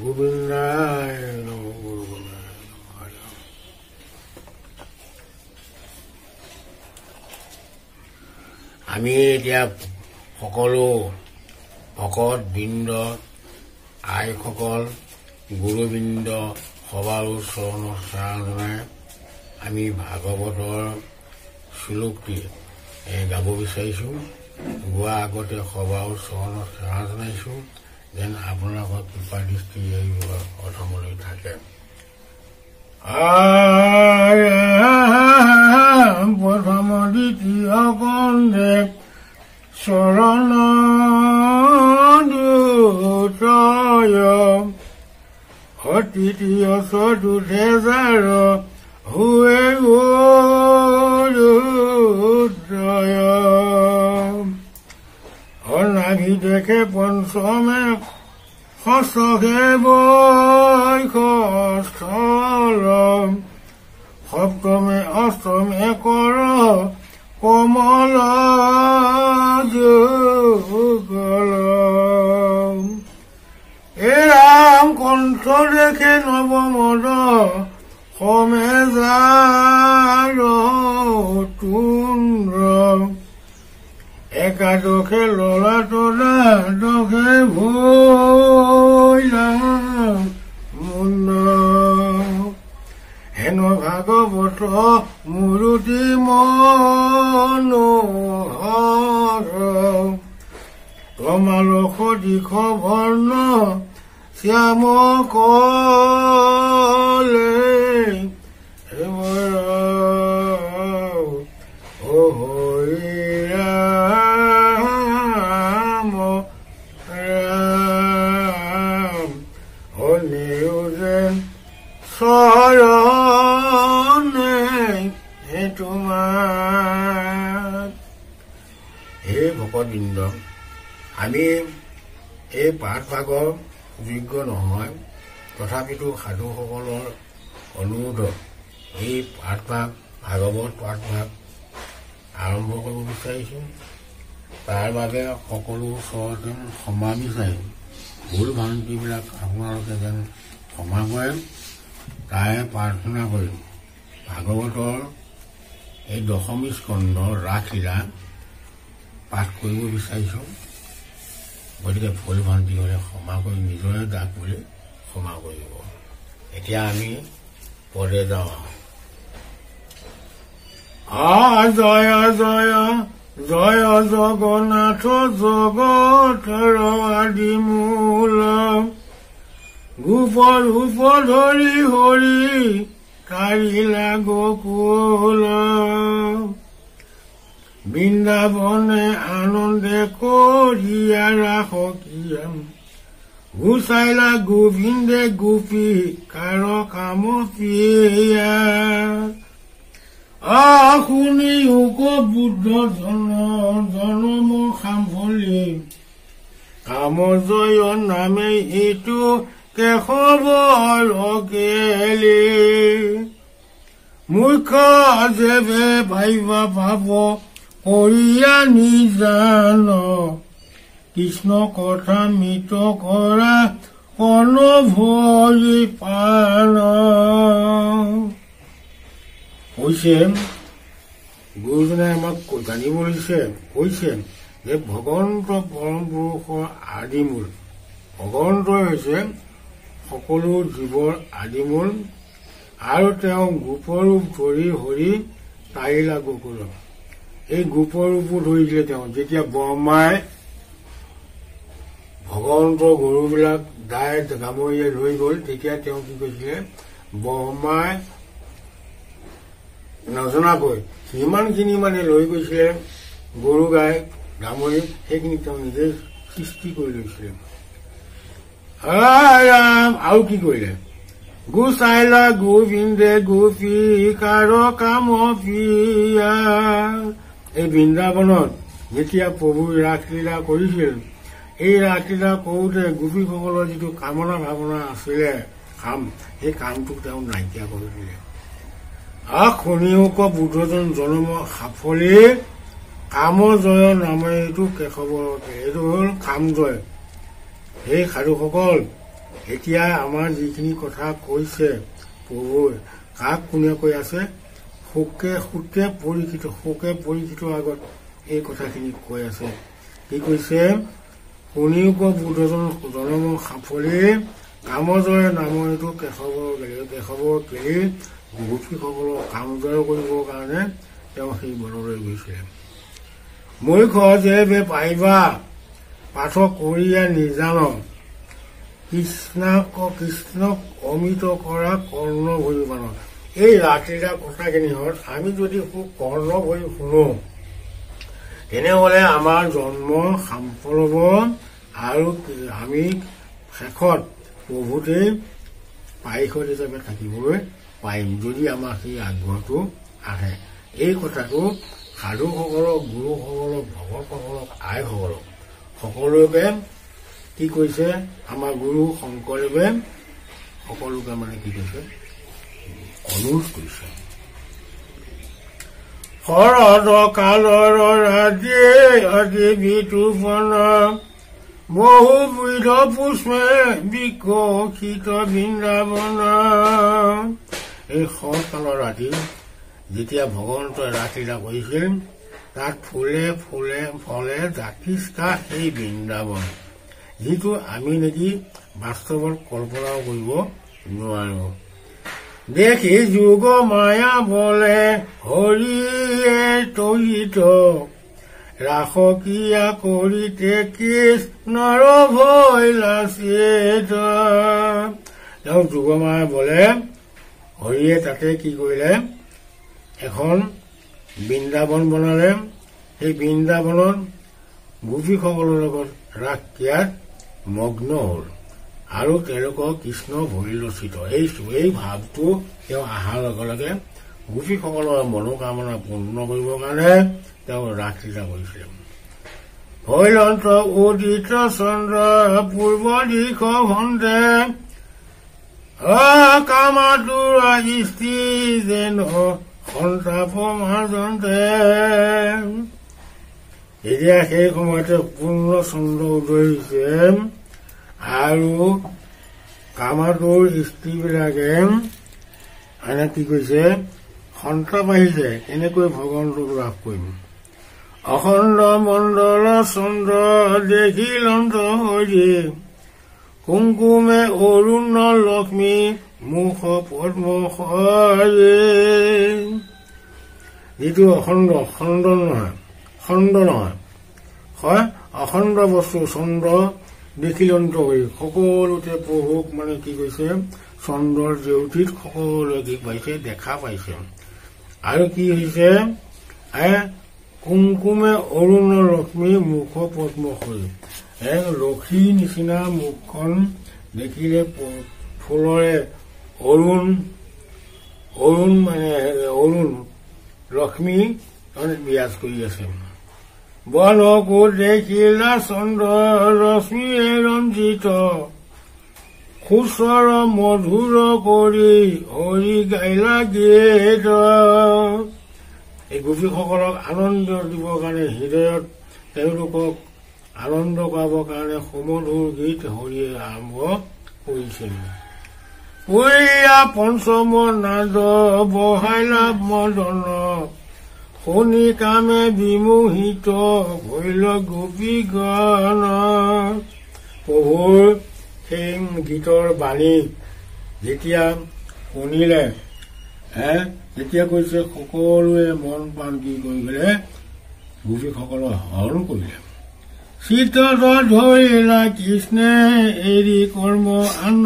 গোবিন্দায় আমি এতিয়া সকলো ভকত বৃন্দ আইসকল গুৰুবৃন্দ সবাৰো চৰণৰ সেৱা জনাই আমি ভাগৱতৰ শ্লোকটি গাব বিচাৰিছো। গোৱা আগতে সবাৰো চৰণৰ সেৱা জনাইছো যেন আপোনালোকৰ কৃপা দৃষ্টি এই অধমলৈ থাকে। প্ৰথম দ্বিতীয় কন্দে চৰণ দুতয় তৃতীয় চতুৰ্থে জাৰ হুৱে গোদয় অনাভি দেখে পঞ্চমে ষষ্ঠে বৈষ্ঠস্থল সপ্তমে অষ্টমে কৰ কমল যুগল এৰাম কণ্ঠ দেখে নৱমদ সমে জাৰ তুন্দ্ৰ একাদশে ললাট দ্বাদশে ভৈলা মুণ্ড হেন ভাগৱত মূৰুতি মনোহৰ তমালস দিশ বৰ্ণ শ্যাম কলে হৰি ৰাম ৰাম হলেও যেন চৰণে তোমাৰ। হে ভকতবৃন্দ, আমি এই পাঠভাগৰ যোগ্য নহয়, তথাপিতো সাধুসকলৰ অনুৰোধত এই পাঠভাগ ভাগৱত পাঠভাগ আৰম্ভ কৰিব বিচাৰিছো। তাৰ বাবে সকলো ওচৰতে ক্ষমা বিচাৰি ভুল ভ্ৰান্তিবিলাক আপোনালোকে যেন ক্ষমা কৰে তাই প্ৰাৰ্থনা কৰি ভাগৱতৰ এই দশমী স্কন্ধৰ ৰাসলীলা পাঠ কৰিব বিচাৰিছো। গতিকে ভুল ভ্ৰান্তি হ'লে ক্ষমা কৰি নিজৰে দাগ বুলি ক্ষমা কৰিব। এতিয়া আমি পদে যাওঁ। জয় জয় জয় জগন্নাথ জগতৰ আদি মূল গোপ ৰূপ ধৰি হৰি কাৰিলা গকুল বৃন্দাবনে আনন্দে কৰিয়া ৰাস কিয়া গুচাইলা গোবিন্দে গোপী কাৰ কাম পিয়া শুনি হুক বুদ্ধ জনম সাম্ভলি কাম জয় নামে এইটো কেশৱৰ কেলি মূৰ্খ যেবে ভাবিবা ভাব কৰিয়া নিজান কৃষ্ণ কথা মৃত কৰা কৰ্ণ ভৰি পান কৈছে। গুৰুজনে আমাক জানিব কৈছে যে ভগৱন্ত পৰম পুৰুষৰ আদিমূল। ভগৱন্তই হৈছে সকলো জীৱৰ আদিমূল আৰু তেওঁ গোপৰূপ ধৰি হৰি তাৰিলা গকুল। এই গোপৰূপো ধৰিছিলে তেওঁ যেতিয়া ব্ৰহ্মাই ভগৱন্তৰ গৰুবিলাক দাই গামৰিয়ে লৈ গল, তেতিয়া তেওঁ কি কৈছিলে, ব্ৰহ্মাই নজনাকৈ যিমানখিনি মানে লৈ গৈছিলে গৰু গাই গামৰি, সেইখিনি তেওঁ নিজে সৃষ্টি কৰি লৈছিলে। আৰু কি কৰিলে, গুচাইলা গোবিন্দে গোপী কাৰ কাম পিয়া। এই বৃন্দাবনত যেতিয়া প্ৰভুৰ ৰাসলীলা কৰিছিল, এই ৰাসলীলা কৰোঁতে গোপীসকলৰ যিটো কামনা ভাৱনা আছিলে কাম, সেই কামটোক তেওঁ নাইকিয়া কৰি দিলে। শুনিওক বুদ্ধজন জন্ম সাফলি কাম জয় নামে এইটো কেশৱৰ, এইটো হল কাম জয়। সেই সাধুসকল এতিয়া আমাৰ যিখিনি কথা কৈছে প্ৰভুৱে কাক কোনে কৈ আছে শোকে পৰীক্ষিত আগত এই কথাখিনি কৈ আছে কি কৈছে শুনিব বুদ্ধজন জনম সাফলি কামজয় নামৰটো কেশৱৰ কেলি গোপীসকলক কাম জয় কৰিবৰ কাৰণে তেওঁ সেই বনলৈ গৈছিলে মূৰ্খ যে পাইবা পাঠ কৰিয়া নিজান কৃষ্ণক অমিত কৰা কৰ্ণ ভৰিবান এই ৰাতিটা কথাখিনিহত আমি যদি খুব কৰ্ণ ভৰি শুনো তেনেহলে আমাৰ জন্ম সাফল হ'ব আৰু আমি শেষত প্ৰভুতে পায়সত হিচাপে থাকিবলৈ পাৰিম যদি আমাৰ সেই আগ্ৰহটো আহে এই কথাটো সাধুসকলক গুৰুসকলক ভকতসকলক আইসকলক সকলোকে কি কৈছে আমাৰ গুৰু শংকৰদেৱে সকলোকে মানে কি কৈছে অনুৰোধ কৰিছে শৰদ কালৰ ৰাজে বিতুপন বহুবিধ পুষ্পে বিকশিত বৃন্দাবন এই শৰৎকালৰ ৰাতি যেতিয়া ভগৱন্তই ৰাতিটা কৰিছিল তাত ফলে জাতিষ্কা সেই বৃন্দাবন যিটো আমি নেকি বাস্তৱত কল্পনাও কৰিব নোৱাৰো দেখি যুগ মায়া বলে হৰিয়ে তৰিত ৰাসকিয়া কৰিতে কৃষ্ণৰ ভয় লাচিত তেওঁ যুগমায়া বলে হৰিয়ে তাতে কি কৰিলে এখন বৃন্দাবন বনালে সেই বৃন্দাবনত গোপীসকলৰ লগত ৰাস ক্ৰিয়াত মগ্ন হল আৰু তেওঁলোকক কৃষ্ণ ভৰিলচিত এই ভাৱটো তেওঁ অহাৰ লগে লগে গোপীসকলৰ মনোকামনা পূৰ্ণ কৰিবৰ কাৰণে তেওঁ ৰাস ক্ৰীড়া কৰিছিলে ভৈলন্ত উদিত চন্দ্ৰ পূৰ্ব দিশ ভণ্ডে কামাতুৰ ইষ্টি যেন সন্তাপ মাজন্তে এতিয়া সেই সময়তে পূৰ্ণ চন্দ্ৰ উদয় হৈছে আৰু কামাতুৰ স্ত্ৰীবিলাকে মানে কি কৈছে সন্তাপ আহিছে এনেকৈ ভগৱন্তক লাভ কৰিম অখণ্ড মণ্ডল চন্দ্ৰ দেখিলন্ত হৰি কুংকুমে অৰুণ লক্ষ্মী মুখ পদ্ম যিটো খণ্ড নহয় হয় অখণ্ড বস্তু চন্দ্ৰ দেখিলন্ত হৰি সকলোতে প্ৰভুক মানে কি কৈছে চন্দ্ৰৰ জেউতিত সকলোৱে কি পাইছে দেখা পাইছে আৰু কি হৈছে কুংকুমে অৰুণ লক্ষ্মী মুখ পদ্ম হৰি লক্ষীৰ নিচিনা মুখখন দেখিলে ফুলৰে অৰুণ লক্ষ্মী বিৰাজ কৰি আছে বনকো দেখিলা চন্দ্ৰ ৰশ্মিয়ে ৰঞ্জিত খুচৰ মধুৰ কৰি হৰি গাইলা গীত এই গোপীসকলক আনন্দ দিবৰ কাৰণে হৃদয়ত তেওঁলোকক আনন্দ কৰাবৰ কাৰণে সুমধুৰ গীত হৰিয়ে আৰম্ভ কৰিছিল পুৰীয়া পঞ্চম নাদ বহাইলা মদন শুনি কামে বিমোহিত ভৈল গোপীগণ প্ৰভুৰ সেই গীতৰ বাণী যেতিয়া শুনিলে তেতিয়া কৈছে সকলোৱে মন প্ৰাণ কি কৰিলে গোপীসকলক হৰণ কৰিলে চিত্তত ধৰিলা কৃষ্ণে এৰি কৰ্ম আন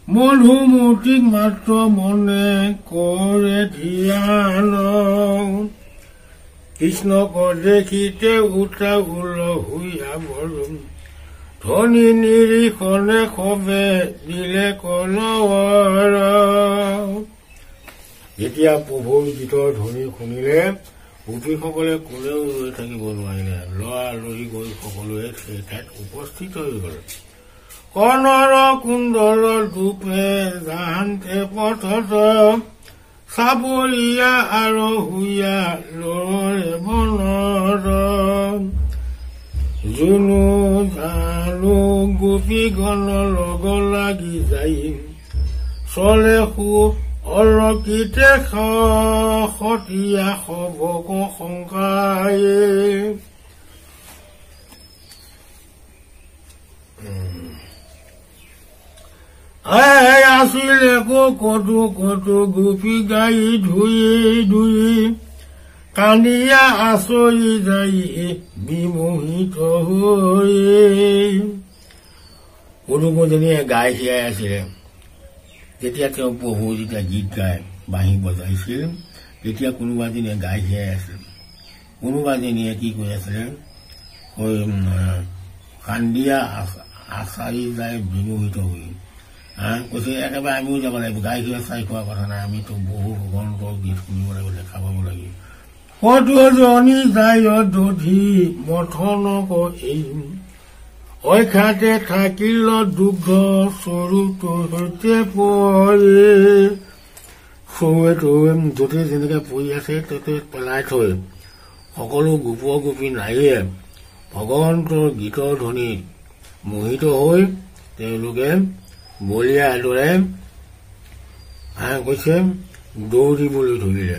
মধুমূৰ্তিক মাত্ৰ মনে কৰে ধ্যান কৃষ্ণক দেখিতে উত্ৰাকুল হৈয়া বৰুণ ধনী নিৰীক্ষণে খবে দিলে কলৱাৰ যেতিয়া প্ৰভুৰ গীতৰ ধ্বনি শুনিলে গোপীসকলে কোনেও ৰৈ থাকিব নোৱাৰিলে লৰালৰি গৈ সকলোৱে সেই ঠাইত উপস্থিত হৈ গল কৰ্ণৰ কুণ্ডল ৰূপে জাহান্তে পথত চাবৰীয়া আৰু হুইয়া লৰে মনৰ জুনু জাল আৰু গোপীগণ লগ লাগি যাই চলে সু অলকিতে সতীয়া সবক শংকায়ে আছিলে কতো কতো গোপী গাই ধুই কান্দিয়া আচৰি যাই বিমোহিত হৈ কোনোজনীয়ে গাই জীয়াই আছিলে যেতিয়া তেওঁ প্ৰভু যেতিয়া গীত গাই বাঁহী বজাইছিল তেতিয়া কোনোবাজনীয়ে গাই জীয়াই আছিল কোনোবাজনীয়ে কি কৈ আছিলে কান্দিয়া আচাৰি যায় বিমোহিত হৈ কৈছে একেবাৰে আমিও যাব লাগিব গাই জীয়াই চাই খোৱা কথা নাই আমিতো বহু ভগৱন্তৰ গীত শুনিব লাগিব দেখা পাব লাগিব কতজনী যায় দধি মথনক এই অখ্যাতে থাকিল দুগ্ধ স্বৰূপটোৰ সৈতে পৰে চৌৱেটো য'তে যেনেকে পৰি আছে ততে পেলাই থৈ সকলো গোপী নাৰীয়ে ভগৱন্তৰ গীতৰ ধ্বনিত মোহিত হৈ তেওঁলোকে বলিয়া দৰে কৈছে দৌৰিবলৈ ধৰিলে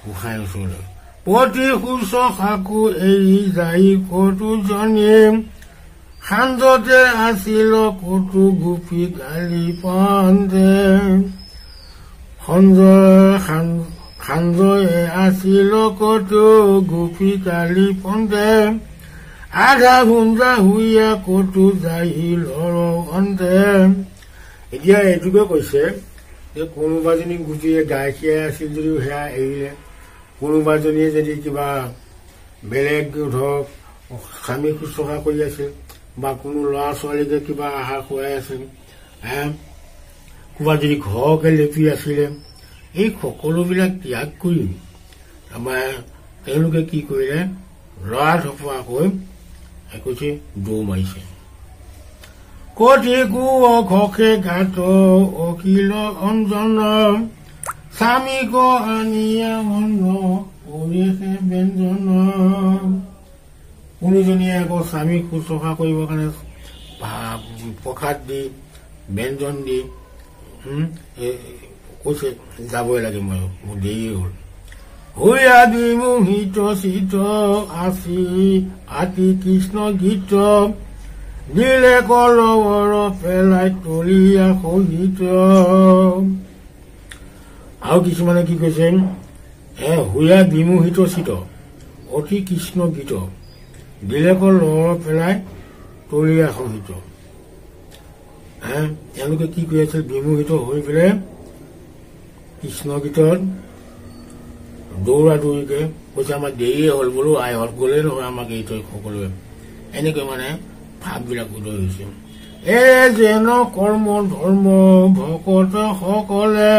গোসাঁই ওচৰলৈ প্ৰতি শুশ্ৰূষাকো এৰি যাই কতোজনীয়ে সাঞ্জতে আছিল কতো গোপী গালি পান্দে সাঞ্জয়ে আছিল কতো গোপী গালি পন্দে আধা ভুঞ্জা হুইয়া কতো যাই লৰন্তে এতিয়া এইটোকে কৈছে যে কোনোবাজনী গোপীয়ে গাই খীয়াই আছিল যদিও সেয়া এৰিলে কোনোবাজনীয়ে যদি কিবা বেলেগ ধৰক স্বামী শুশ্ৰূষা কৰি আছিল বা কোনো ল'ৰা ছোৱালীকে কিবা আহাৰ খুৱাই আছিল কোনোবা যদি ঘৰকে লেপি আছিলে এই সকলোবিলাক ত্যাগ কৰি আমাৰ তেওঁলোকে কি কৰিলে ল'ৰা ধপৰাকৈ কৈছে দৌৰ মাৰিছে কঠি ঘকে গাত অখিল অঞ্জন স্বামীক আনিয়া মন পৰিছে ব্যঞ্জন কোনোজনীয়ে আকৌ স্বামীক শুশ্ৰূষা কৰিবৰ কাৰণে প্ৰসাদ দি ব্যঞ্জন দি কৈছে যাবই লাগে মই মোৰ দেৰি হ'ল হুয়া বিমোহিত চিত আছি আতি কৃষ্ণ গীত দিলে কলবৰ পেলাই তলিয়া সহিত আৰু কিছুমানে কি কৈছে হুয়া বিমোহিত চিত অতি কৃষ্ণ গীত দিলে কলবৰ পেলাই তলিয়া সহিত তেওঁলোকে কি কৈ আছিল বিমোহিত হৈ পেলাই কৃষ্ণ গীতত দৌৰা দৌৰিকে কৈছে আমাৰ দেৰিয়ে হ'ল বোলো আইহঁত গ'লে নহয় আমাক এই তই সকলোৱে এনেকৈ মানে ভাৱবিলাক উদয় হৈছে যেন কৰ্ম ধৰ্ম ভকত সকলে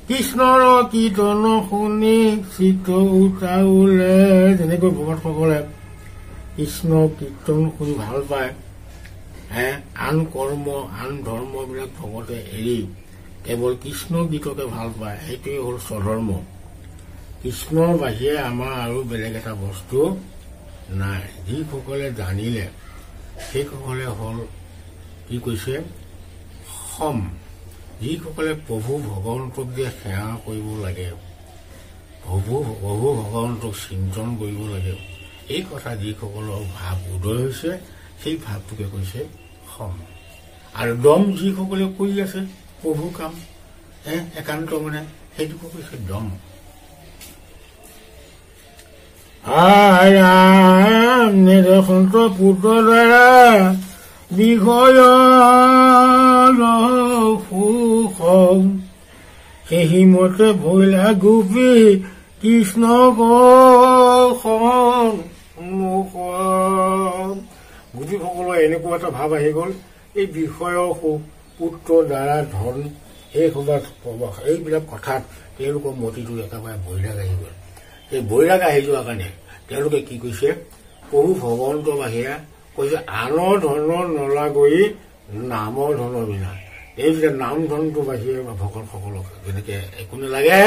কৃষ্ণৰ কীৰ্তন শুনি চিত্ত উঠাওলে যেনেকৈ ভকতসকলে কৃষ্ণ কীৰ্তন শুনি ভাল পায় আন কৰ্ম আন ধৰ্মবিলাক ভকতে এৰি কেৱল কৃষ্ণ গীতকে ভাল পায় সেইটোৱে হ'ল স্বধৰ্ম কৃষ্ণৰ বাহিৰে আমাৰ আৰু বেলেগ এটা বস্তু নাই যিসকলে জানিলে সেইসকলে হ'ল কি কৈছে সম যিসকলে প্ৰভু ভগৱন্তক যে সেৱা কৰিব লাগে প্ৰভু ভগৱন্তক চিন্তন কৰিব লাগে এই কথা যিসকলৰ ভাৱ উদয় হৈছে সেই ভাৱটোকে কৈছে সম আৰু দম যিসকলে কৰি আছে প্ৰভু কাম একান্ত মানে সেইটোকে কৈছে দম নিৰসন্ত পুত্ৰ দ্বাৰা বিষয় সুখ সেই মতে ভৈলা গোপী কৃষ্ণ গোপীসকলৰ এনেকুৱা এটা ভাৱ আহি গ'ল এই বিষয় সুখ পুত্ৰ দ্বাৰা ধন এইবিলাক কথাত তেওঁলোকৰ মতিটো একেবাৰে বৈৰাগ আহি গ'ল এই বৈৰাগ আহি যোৱাৰ কাৰণে তেওঁলোকে কি কৈছে প্ৰভু ভগৱন্তৰ বাহিৰে কৈছে আনৰ ধন নলাগৈ নামৰ ধনৰ বিনা এই যে নাম ধনটো বাহিৰে ভকতসকলক যেনেকে একো নালাগে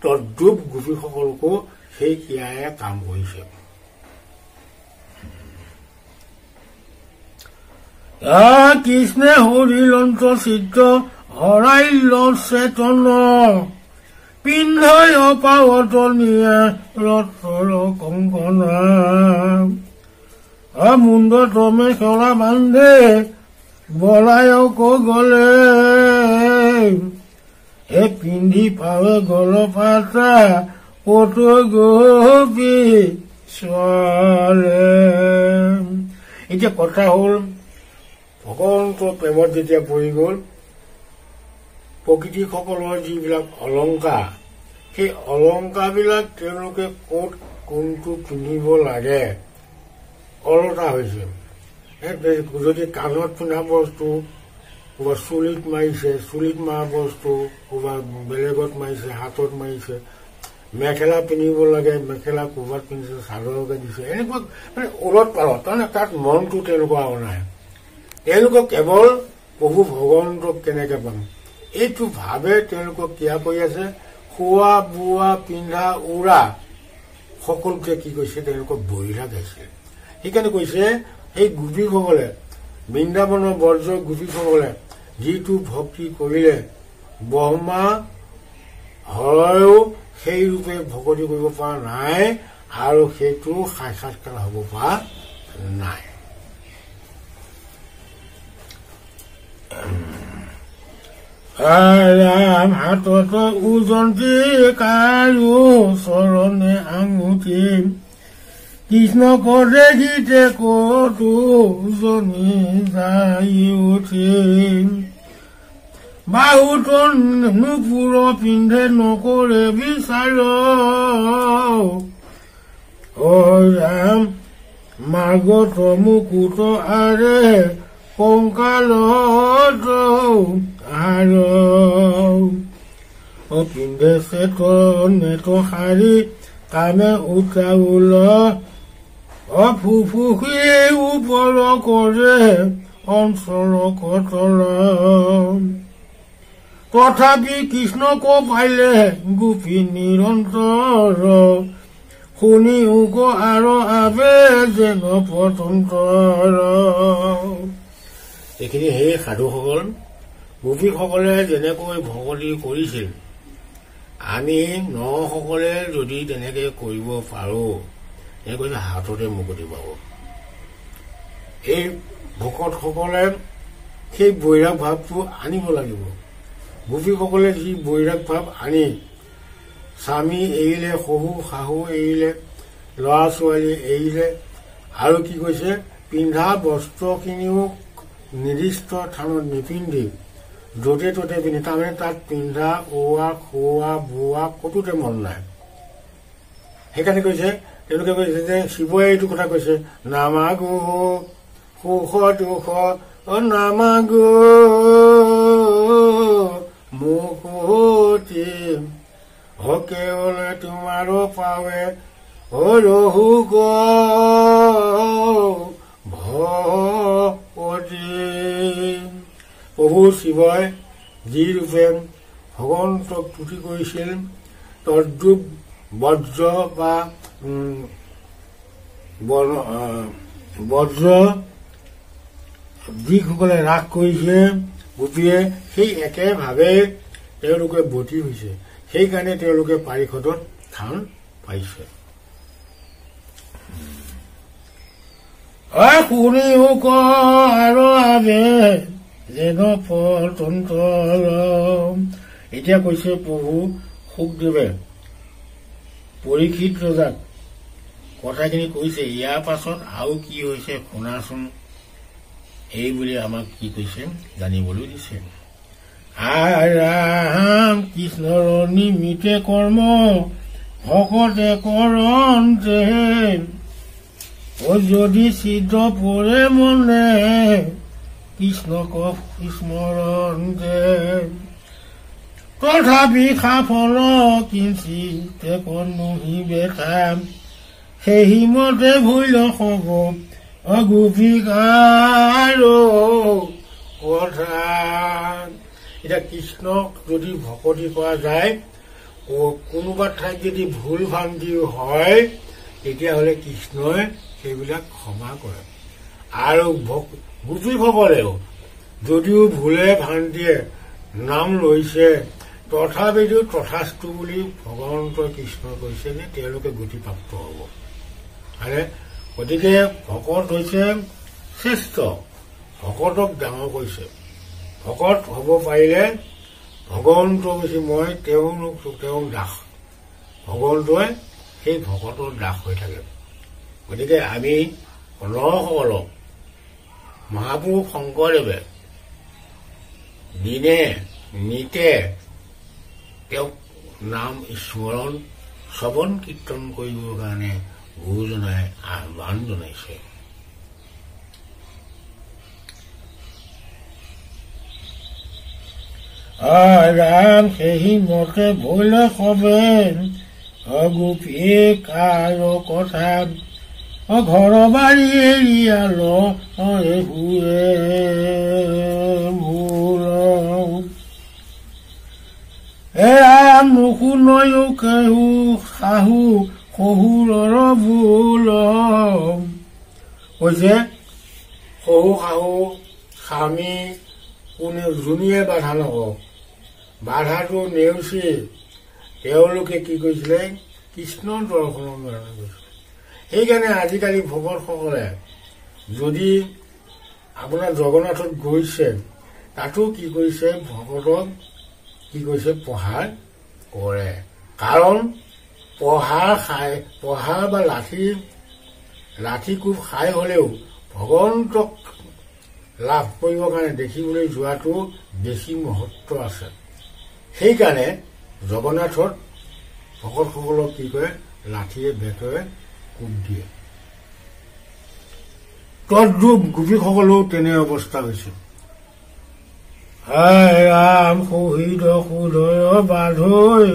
তদ্ৰূপ গোপীসকলকো সেই ক্ৰিয়াই কাম কৰিছে কৃষ্ণে হৰিলন্ত চিত্ৰ হৰাইল চেতন পিন্ধয় পাৱতনীয়ে ৰথৰ কংকনা মুণ্ডত মেখেলা বান্ধে বলায়ক গলে হে পিন্ধি পাৱে গল পাতা কত গোপী ছোৱালে। এতিয়া কথা হ'ল ভগৱন্তৰ প্ৰেমত যেতিয়া পৰি গ'ল প্ৰকৃতিসকলৰ যিবিলাক অলংকাৰ সেই অলংকাৰবিলাক তেওঁলোকে ক'ত কোনটো পিন্ধিব লাগে অলতা হৈছে। যদি কাণত পিন্ধা বস্তু ক'ৰবাত চুলিত মাৰিছে, চুলিত মৰা বস্তু ক'ৰবাত বেলেগত মাৰিছে, হাতত মাৰিছে, মেখেলা পিন্ধিব লাগে মেখেলা ক'ৰবাত পিন্ধিছে, চাদৰকে দিছে, এনেকুৱা মানে ওলট পালট। তাৰমানে তাত মনটো তেওঁলোকৰ নাই। তেওঁলোকক কেৱল প্ৰভু ভগৱন্তক কেনেকে পাম এইটো ভাৱে তেওঁলোকক কিয়া কৰি আছে। খোৱা বোৱা পিন্ধা উৰা সকলোকে কি কৈছে তেওঁলোকক বহিলা গাইছে। সেইকাৰণে কৈছে সেই গোপীসকলে বৃন্দাবনৰ বৰ্জ গোপীসকলে যিটো ভক্তি কৰিলে ব্ৰহ্মা হৰেও সেই ৰূপে ভকতি কৰিব পৰা নাই আৰু সেইটো সাক্ষাৎকাৰ হ'ব পৰা নাই। ৰাম হাতত উজন্তি কাৰু চৰণে আঙুঠি কৃষ্ণ পদে গীতে কতো জনি যাই উঠিম বাহুত নুপুৰ পিন্ধে নকৰে বিচাৰ ৰাম মাৰ্গত মুকুট আৰে কংকালত আৰ পিন্ধে চেতনেত শাৰী কামে উঠাউল ফুফুকি ওপৰ কৰে অঞ্চল কটল তথাপি কৃষ্ণক পাইলে গোপী নিৰন্তৰ শুনি উক আৰু আবে যেন পতন্তৰ। এইখিনি সেই সাধুসকল গোপীসকলে যেনেকৈ ভকতি কৰিছিল আমি নসকলে যদি তেনেকে কৰিব পাৰো এনেকৈ হাততে মুকতি পাব। এই ভকতসকলে সেই বৈৰাগ ভাৱটো আনিব লাগিব। গোপীসকলে যি বৈৰাগ ভাৱ আনি স্বামী এৰিলে, শহু শাহু এৰিলে, ল'ৰা ছোৱালী এৰিলে আৰু কি কৈছে পিন্ধা বস্ত্ৰখিনিও নিৰ্দিষ্ট স্থানত নিপিন্ধি য'তে ত'তে পিন্ধি তাৰমানে তাত পিন্ধা ওৱা খোৱা বোৱা কতোতে মন নাই। সেইকাৰণে কৈছে তেওঁলোকে কৈছে যে শিৱই এইটো কথা কৈছে নামাগো সুখ দুখ নামাগো মুকুতি কেৱলে তোমাৰো পাৱে ৰহু ভকতি। প্ৰভু শিৱই যি ৰূপে ভগৱন্তক তুতি কৰিছিল তদ্ৰূপ বজ্ৰ বা বজ্ৰ যিসকলে ৰাস কৰিছে গোপীয়ে সেই একেভাৱে তেওঁলোকে বতি হৈছে। সেইকাৰণে তেওঁলোকে পাৰিষদত স্থান পাইছে। শুনি উক আৰু আবে যেন পতন্তৰ। এতিয়া কৈছে প্ৰভু সুখদেৱে পৰীক্ষিত ৰজাক কথাখিনি কৈছে। ইয়াৰ পাছত আৰু কি হৈছে শুনাচোন এই বুলি আমাক কি কৈছে জানিবলৈ দিছে। ৰাম কৃষ্ণৰ নিমিতে কৰ্ম ভকতে কৰন্তে যদি চিদ্ধ পৰে মনে কৃষ্ণক স্মৰণতে তথাপি সাফল কিঞ্চিতে কনুহিবে খাম সেই মতে ভুল হব অগোপিকাৰ কথা। এতিয়া কৃষ্ণক যদি ভকতি কৰা যায় কোনোবা ঠাইত যদি ভুল ভ্ৰান্তি হয় তেতিয়াহ'লে কৃষ্ণই সেইবিলাক ক্ষমা কৰে আৰু গোপীসকলেও যদিও ভুলে ভ্ৰান্তিয়ে নাম লৈছে তথাপিতো তথাস্তু বুলি ভগৱন্ত কৃষ্ণ কৈছে যে তেওঁলোকে গতিপ্ৰাপ্ত হ'ব। হয়নে? গতিকে ভকত হৈছে শ্ৰেষ্ঠ, ভকতক ডাঙৰ কৰিছে। ভকত হ'ব পাৰিলে ভগৱন্ত কৈছে মই তেওঁৰ দাস, ভগৱন্তই সেই ভকতৰ দাস হৈ থাকে। গতিকে আমি নৰসকলক মহাপুৰুষ শংকৰদেৱে দিনে নিতে তেওঁক নাম স্মৰণ শ্ৰৱণ কীৰ্তন কৰিবৰ কাৰণে গুৰুজনাই আহ্বান জনাইছে। ৰাম সেই মতে ভৈলে সবে গোপীয়ে কাৰ কথা ঘৰ বাৰী এৰিয়াল হুৱে মূল ৰাম নুশুনয়ো কেহু শাহু শহুৰৰ ভুল কৈছে শহু শাহু স্বামী কোনে যোনিয়ে বাধা নকৰক, বাধাটো নেওচি তেওঁলোকে কি কৈছিলে কৃষ্ণৰ দৰ্শনৰ কাৰণে কৈছিলে। সেইকাৰণে আজিকালি ভকতসকলে যদি আপোনাৰ জগন্নাথত গৈছে তাতো কি কৰিছে ভকতক কি কৰিছে প্ৰহাৰ কৰে। কাৰণ প্ৰহাৰ বা লাঠি কোব খাই হলেও ভগৱন্তক লাভ কৰিবৰ কাৰণে দেখিবলৈ যোৱাটো বেছি মহত্ব আছে। সেইকাৰণে জগন্নাথত ভকতসকলক কি কৰে লাঠিৰে বেতৰে কোব দিয়ে। তদ্ৰূপ গোপীসকলেও তেনে অৱস্থা হৈছে। ৰাম শহীদ সুদয় বাধৈ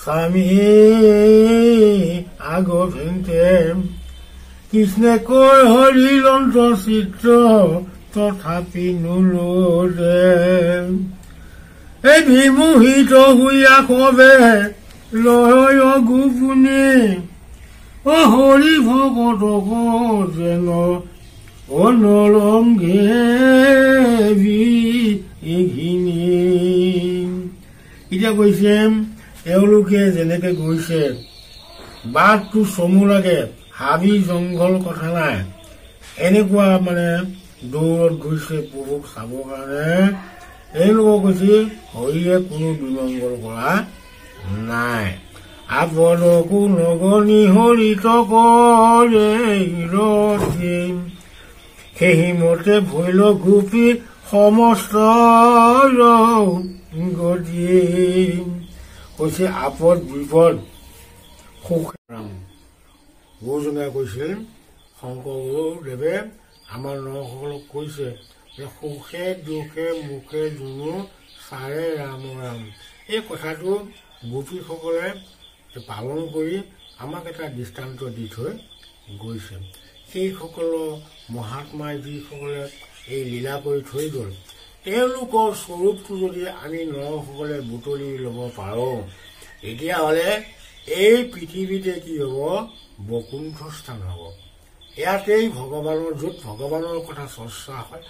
স্বামী আগতে কৃষ্ণে কৈ হৰিলন্ত চিত্ৰ তথাপি নুলোদে এই বিমোহিত হুইয়া কবে লয় গোপুনি হৰি ভকতক যেন অনলংঘে এতিয়া কৈছে তেওঁলোকে যেনেকে গৈছে বাটটো চমু লাগে, হাবি জংঘল কথা নাই, এনেকুৱা মানে দৌৰত গৈছে প্ৰভুক চাবৰ কাৰণে। এওঁলোকক কৈছে হৰিয়ে কোনো বিমংগল কৰা নাই। আপদকো নগনি হৰিত কৰে সেই মতে ভৈল গোপী সমস্ত গতি কৈছে আপদ বিপদ সুখ। গুৰুজনাই কৈছিল শংকৰ গুৰুদেৱে আমাৰ নৰসকলক কৈছে যে সুখে দুখে মুখে যোনো চাৰে ৰাম ৰাম। এই কথাটো গোপীসকলে পালন কৰি আমাক এটা দৃষ্টান্ত দি থৈ গৈছে। সেইসকলৰ মহাত্মাই যিসকলে এই লীলা কৰি থৈ গ'ল তেওঁলোকৰ স্বৰূপটো যদি আমি নৰসকলে বুটলি ল'ব পাৰোঁ তেতিয়াহ'লে এই পৃথিৱীতে কি হ'ব বৈকুণ্ঠ স্থান হ'ব। ইয়াতেই ভগৱানৰ য'ত ভগৱানৰ কথা চৰ্চা হয়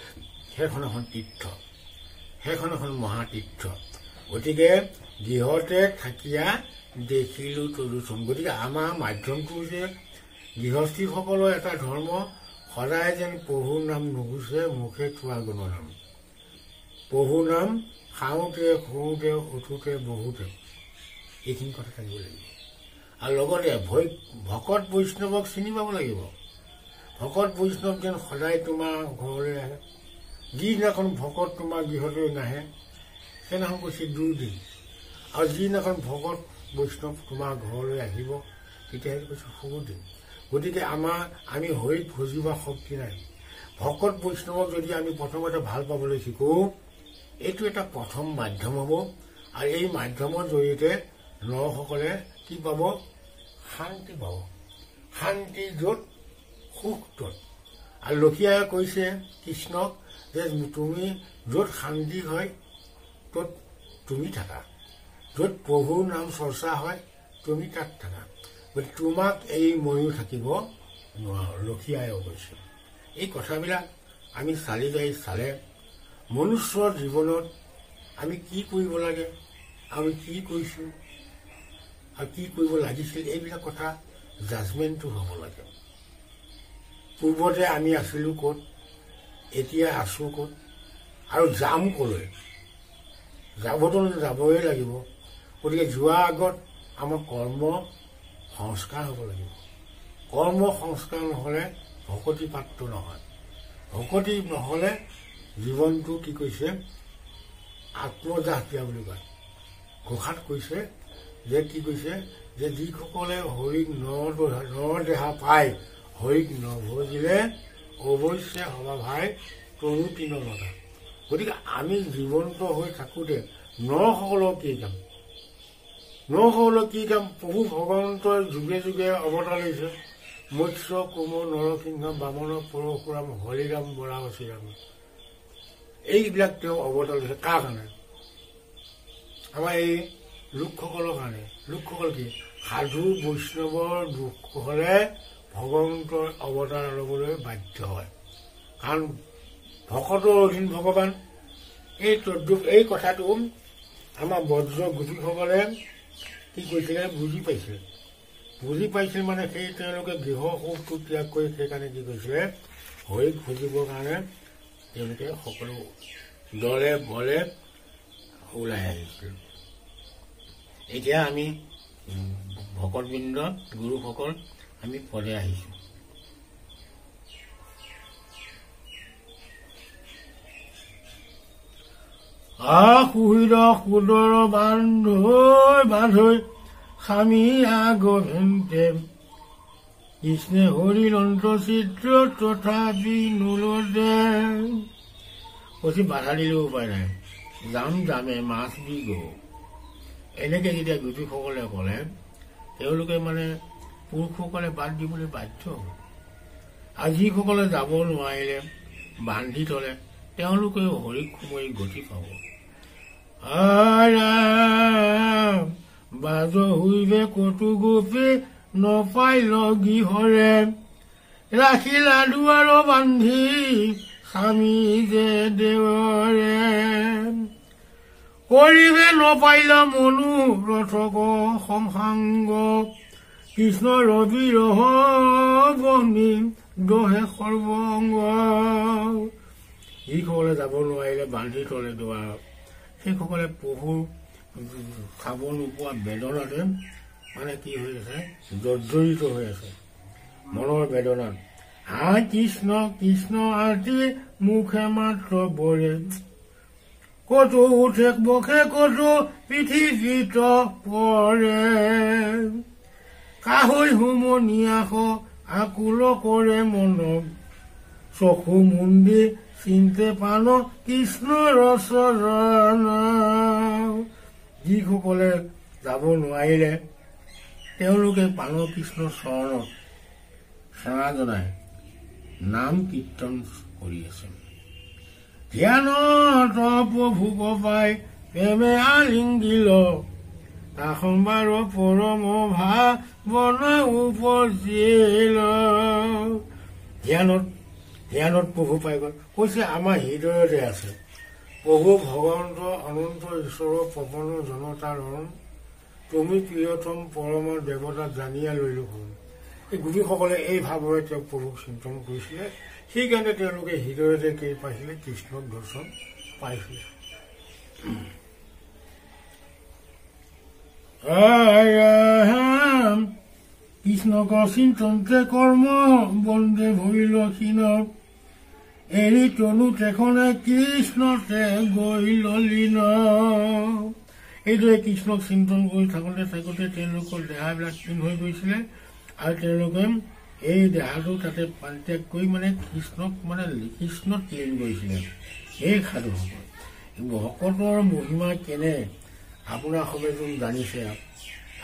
সেইখন এখন তীৰ্থ, সেইখন এখন মহাতীৰ্থ। গতিকে গৃহতে থাকিয়া দেখিলো তদুচন। গতিকে আমাৰ মাধ্যমটো হৈছে গৃহস্থীসকলৰ এটা ধৰ্ম সদায় যেন প্ৰভুৰ নাম নুগুচে মুখে থোৱা গুণনাম। প্ৰভুৰ নাম খাওঁতে শুওঁতে উঠোতে বহুতে এইখিনি কথা থাকিব লাগিব। আৰু লগতে ভকত বৈষ্ণৱক চিনি পাব লাগিব। ভকত বৈষ্ণৱ যেন সদায় তোমাৰ ঘৰলৈ আহে। যিদিনাখন ভকত তোমাৰ গৃহলৈ নাহে সেইদিনাখন কৈছে দুদিন, আৰু যিদিনাখন ভকত বৈষ্ণৱ তোমাৰ ঘৰলৈ আহিব তেতিয়াহে কৈছে বহুদিন। গতিকে আমি হৰিক খুজিবা শক্তি নাই। ভকত বৈষ্ণৱক যদি আমি প্ৰথমতে ভাল পাবলৈ শিকোঁ এইটো এটা প্ৰথম মাধ্যম হ'ব। আৰু এই মাধ্যমৰ জৰিয়তে নৰসকলে কি পাব শান্তি পাব। শান্তি য'ত সুখ ত'ত। আৰু লক্ষ্মীয়ে কৈছে কৃষ্ণক যে তুমি য'ত শান্তি হয় ত'ত তুমি থাকা, য'ত প্ৰভুৰ নাম চৰ্চা হয় তুমি তাত থাকা। গতিকে তোমাক এই ময়ো থাকিব নোৱাৰো, লক্ষ্মী আয়ো কৈছে। এই কথাবিলাক আমি চালি জাৰি চালে মনুষ্যৰ জীৱনত আমি কি কৰিব লাগে, আমি কি কৰিছোঁ আৰু কি কৰিব লাগিছিল, এইবিলাক কথা জাজমেণ্টটো হ'ব লাগে। পূৰ্বতে আমি আছিলোঁ ক'ত, এতিয়া আছোঁ ক'ত, আৰু যাম ক'লৈ, যাবতো যাবই লাগিব। গতিকে যোৱাৰ আগত আমাৰ কৰ্ম সংস্কাৰ হ'ব লাগিব। কৰ্ম সংস্কাৰ নহ'লে ভকতি পাত্ৰ নহয়। ভকতি নহ'লে জীৱনটো কি কৈছে, আত্মদাহ দিয়া বুলি কয়। ঘোষাত কৈছে যে কি কৈছে যে যিসকলে হৰিক নৰদেহা পায়, হৰিক নভজিলে অৱশ্যে সভা ভাই তৰু তিন নতা। গতিকে আমি জীৱন্ত হৈ থাকোঁতে নৰসকলক কি কাম, নৰসকলক কি কাম, প্ৰভু ভগৱন্তই যুগে যুগে অৱতাৰ লৈছে। মৎস্য কুম নৰসিংহ বামন পৰশুৰাম হৰিৰাম বৰাম শ্ৰীৰাম, এইবিলাক তেওঁ অৱতাৰ লৈছে। কাৰ কাৰণে? আমাৰ এই লোকসকলৰ কাৰণে। লোকসকল কি? সাধু বৈষ্ণৱৰ লোকসকলে ভগৱন্তৰ অৱতাৰ ল'বলৈ বাধ্য হয়, কাৰণ ভকতৰ অধীন ভগৱান। এই কথাটো আমাৰ বজ্ৰ গোপীসকলে কি কৈছিলে, বুজি পাইছিল মানে সেই তেওঁলোকে গৃহ সুখটো ত্যাগ কৰি সেইকাৰণে কি কৈছিলে, হৰিক খুজিবৰ কাৰণে তেওঁলোকে সকলো দলে বলে ওলাই আহিছিল। এতিয়া আমি ভকতবৃন্দ গুৰুসকল আমি পদে আহিছোঁ। সুহৃদ সুদৰ বান্ধৈ স্বামী আগভেন্তে কৃষ্ণে হৰিৰ অন্তচিত্ৰ তথাপি নুলদে। কৈছে বাধা দিলেও উপায় নাই, যামে মাছ দি গৌ। এনেকে যেতিয়া গোপীসকলে ক'লে, তেওঁলোকে মানে পুৰুষসকলে বাদ দিবলৈ বাধ্য হ'ল। আৰু যিসকলে যাব নোৱাৰিলে, বান্ধি থলে, তেওঁলোকেও হৰিক সোমৰি গতি পাব। বাজ হুইবে কটু গোপী নপাইল গৃহৰে, ৰাখিলা দুৱাৰ বান্ধি স্বামী যে দেৱৰে। কৰিবে নপাইল মনোৰথক সংসাংগ, কৃষ্ণ ৰবিৰহ বহ্নি দহে সৰ্বংগ। যিসকলে যাব নোৱাৰিলে বান্ধি থলে দুৱাৰত, সেইসকলে প্ৰভুৰ খাব নোপোৱা বেদনাতে মানে কি হৈ আছে, জৰ্জৰিত হৈ আছে মনৰ বেদনাত। কৃষ্ণ কৃষ্ণ আদি মুখে মাত্ৰ বৰে, কতো উঠে বখে কতো পৃথিৱীত পৰে। কাহৈ হুমনিয়াস আকুল কৰে মন, চকু মুন্দি চিন্তে পান কৃষ্ণৰ চৰণ। যিসকলে যাব নোৱাৰিলে তেওঁলোকে পান কৃষ্ণৰ চৰণত সেৱা জনাই নাম কীৰ্তন কৰি আছে। ধ্যানত প্ৰভু পাই প্ৰেমে আলিংগিল, তাসম্বাৰ পৰম ভাৱন উপজিল। ধ্যানত প্ৰভু পাই গ'ল। কৈছে আমাৰ হৃদয়তে আছে প্ৰভু ভগৱন্ত অনন্ত ঈশ্বৰ পৱন জনতাৰ ৰণ, তুমি প্ৰিয়তম পৰম দেৱতা জানিয়া লৈলো হ'ল। এই গোপীসকলে এই ভাৱেৰে তেওঁক প্ৰভুক চিন্তন কৰিছিলে, সেইকাৰণে তেওঁলোকে হৃদয়তে কি পাইছিলে, কৃষ্ণক দৰ্শন পাইছিলে। কৃষ্ণক চিন্তনতে কৰ্ম বন্দে ভৰিল ক্ষীণ, এৰি তনু তেখনে কৃষ্ণতে গৈ ললিন। এইদৰে কৃষ্ণক চিন্তন কৰি থাকোঁতে তেওঁলোকৰ দেহাবিলাক ক্ষীণ হৈ গৈছিলে, আৰু তেওঁলোকে এই দেহাটো তাতে পৰিত্যাগ কৰি মানে কৃষ্ণক কৃষ্ণত লীন কৰিছিলে। এই সাধুসকল ভকতৰ মহিমা কেনে আপোনাৰ সবেতো জানিছে,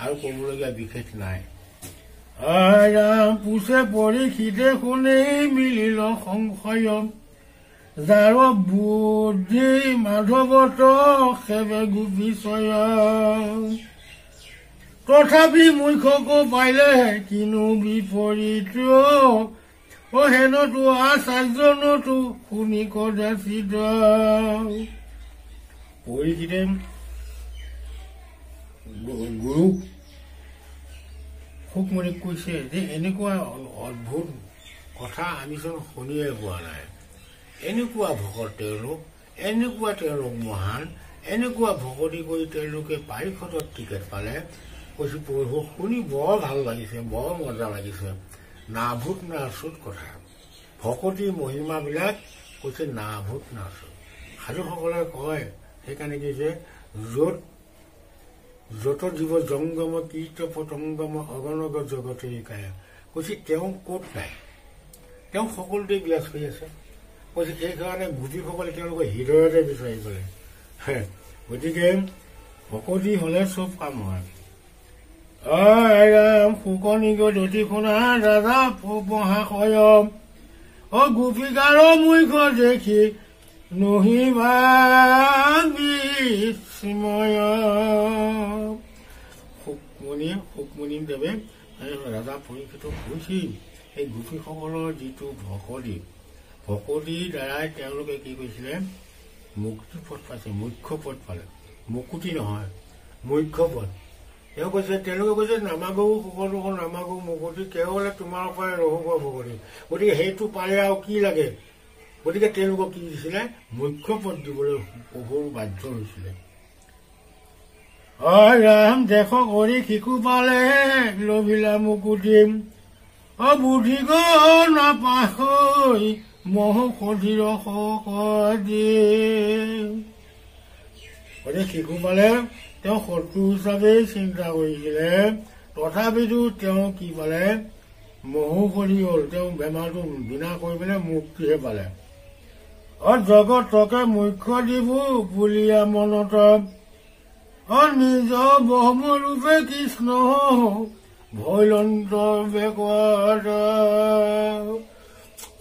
আৰু ক'বলগীয়া বিশেষ নাই। পুছে পৰীক্ষিতে শুনেই মিলিল সংশয়, যাৰ বুদ্ধি মাধৱত সেৱে গোপীচয়। তথাপি মুখ্যক পাইলে কিনো বিপৰীত, হেনতো আচাৰ্যনতো শুনি কদাচিত। পৰীক্ষিতে গুৰুক সুকমণিক কৈছে যে এনেকুৱা অদ্ভুত কথা আমিচোন শুনিয়ে পোৱা নাই। এনেকুৱা ভকত তেওঁলোক, এনেকুৱা তেওঁলোক মহান, এনেকুৱা ভকতি কৰি তেওঁলোকে পাৰিষদত টিকেট পালে। কৈছো প্ৰভু শুনি বৰ ভাল লাগিছে, বৰ মজা লাগিছে। নাভূত নাচুত কথা, ভকতিৰ মহিমাবিলাক কৈছে নাভূত নাচুত। সাধুসকলে কয় সেইকাৰণে কৈছে যত জীৱ জংগম কীৰ্ত পতংগম অগণগ জগতে কায়া। কৈছে তেওঁ ক'ত নাই, তেওঁ সকলোতে বিৰাজ হৈ আছে। কৈছে সেইকাৰণে গোপীসকলে তেওঁলোকে হৃদয়তে বিচাৰি পেলাই। গতিকে ভকতি হলে চব কাম হয়। ৰাম শুকনিগ দতি শুনা ৰাজা মহাশয়, গোপিকাৰ মুখ দেখি নহিবা বিস্ময়। সুকমণি দেৱে ৰাজা পৰীক্ষিতক কৈছিল এই গোপীসকলৰ যিটো ভকতিৰ দ্বাৰাই তেওঁলোকে কি কৈছিলে মুক্তি পথ পাইছে, মুখ্য পথ পালে। মুকুতি নহয়, মুখ্য পথ। তেওঁ কৈছে, তেওঁলোকে কৈছে নামাগৌ সকলো নামাগৌ মুকুতি, কেৱলে তোমাৰ পৰাই ৰহুব ভকতি। গতিকে সেইটো পালে আৰু কি লাগে। গতিকে তেওঁলোকক কি দিছিলে মুখ্য পথ দিবলৈ প্ৰভুৰ বাধ্য হৈছিলে। ৰাম দেশ কৰি শিশু পালে লভিলা মুকুতি, বুদ্ধি গ নাপাহৈ মহ সধিৰ গতিকে শিশু পালে তেওঁ শত্ৰু হিচাপে চিন্তা কৰিছিলে। তথাপিতো তেওঁ কি পালে মহৌষধি হল, তেওঁ বেমাৰটো বিনা কৰি পেলাই মুক্তিহে পালে। জগতকে মুখ্য দিবো বুলিয়া মনত, নিজ ব্ৰহ্মৰূপে কৃষ্ণ ভৈলন্ত বেকত।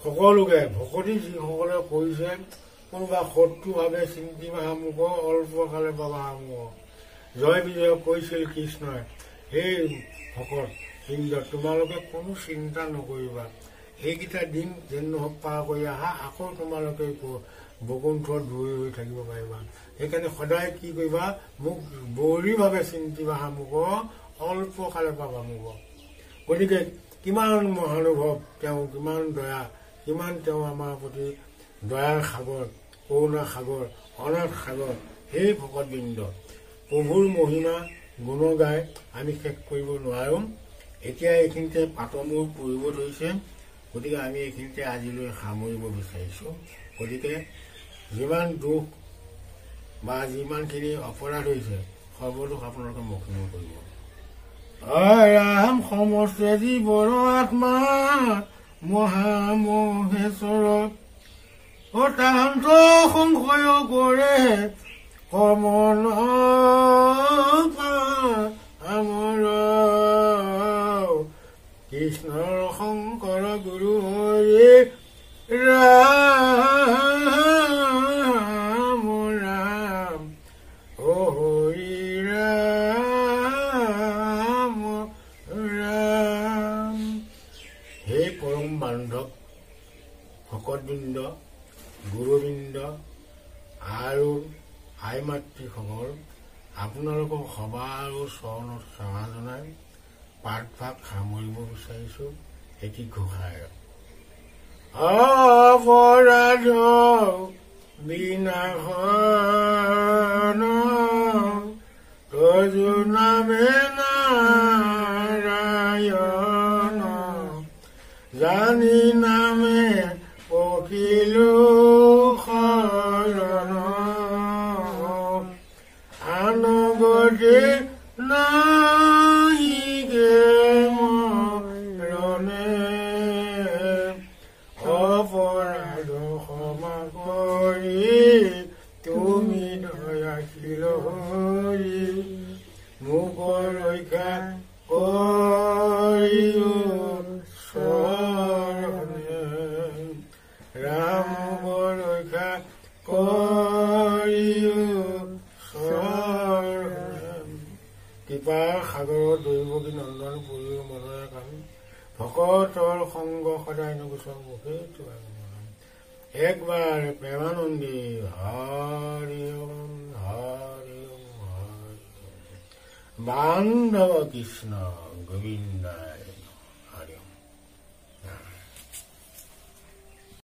সকলোকে ভকতি যিসকলে কৰিছে, কোনোবা শত্ৰু ভাৱে চিন্তি মাহামুখ অল্প কালে বাবা হামুখ। জয় বিজয় কৈছিল কৃষ্ণই, সেই ভকত হিন্দ তোমালোকে কোনো চিন্তা নকৰিবা, এইকেইটা দিন যেন নহওক পাৰ কৰি আহা, আকৌ তোমালোকে বকুণ্ঠত দূৰৈ হৈ থাকিব পাৰিবা। সেইকাৰণে সদায় কি কৰিবা, মোক বৌৰীভাৱে চিন্তিবা হামুখ অল্প কালে পাবা মুখ। গতিকে কিমান মহানুভৱ তেওঁ, কিমান দয়া, কিমান তেওঁ আমাৰ প্ৰতি দয়াৰ সাগৰ, কৰুণা সাগৰ, অনাথ সাগৰ। সেই ভকতবৃন্দ প্ৰভুৰ মহিমা গুণ গাই আমি শেষ কৰিব নোৱাৰো। এতিয়া এইখিনিতে পাতমূৰ পৰিব ধৰিছে। গতিকে আমি এইখিনিতে আজিলৈ সামৰিব বিচাৰিছো। গতিকে যিমান দুখ বা যিমানখিনি অপৰাধ হৈছে সৰ্বদোষ আপোনালোকে মোক্ষণ কৰিব। ৰাম সমস্তে জীৱৰ আত্মা মহামহেশ্বৰ, তাহান্ত সংশয় কৰে কমন আমাৰ কৃষ্ণৰ শংকৰ গুৰু হৰি ৰাম ৰাম হৰি ৰাম ৰাম। হে পৰম বান্ধৱ ভকতবৃন্দ, গুৰুবৃন্দ আৰু আই মাতৃসকল, আপোনালোকক সবাৰ চৰণত সেৱা জনাই পাঠভাগ সামৰিব বিচাৰিছো এটি ঘোষাৰে। অপৰাধ বিনাশন তজু নামে নাৰায়ণ, জানি নামে পখিলো শৰণ, আনগতে নাহিগে মৰণে, অপৰাধ ক্ষমা কৰি তুমি দয়াশীল হৰি, মোক ৰক্ষা কৰিও চৰণে। ৰাম সম্মুখে একবাৰ প্ৰেমানন্দে হৰি ওম হৰি ওম হৰি ওম। বান্ধব কৃষ্ণ গোবিন্দায়।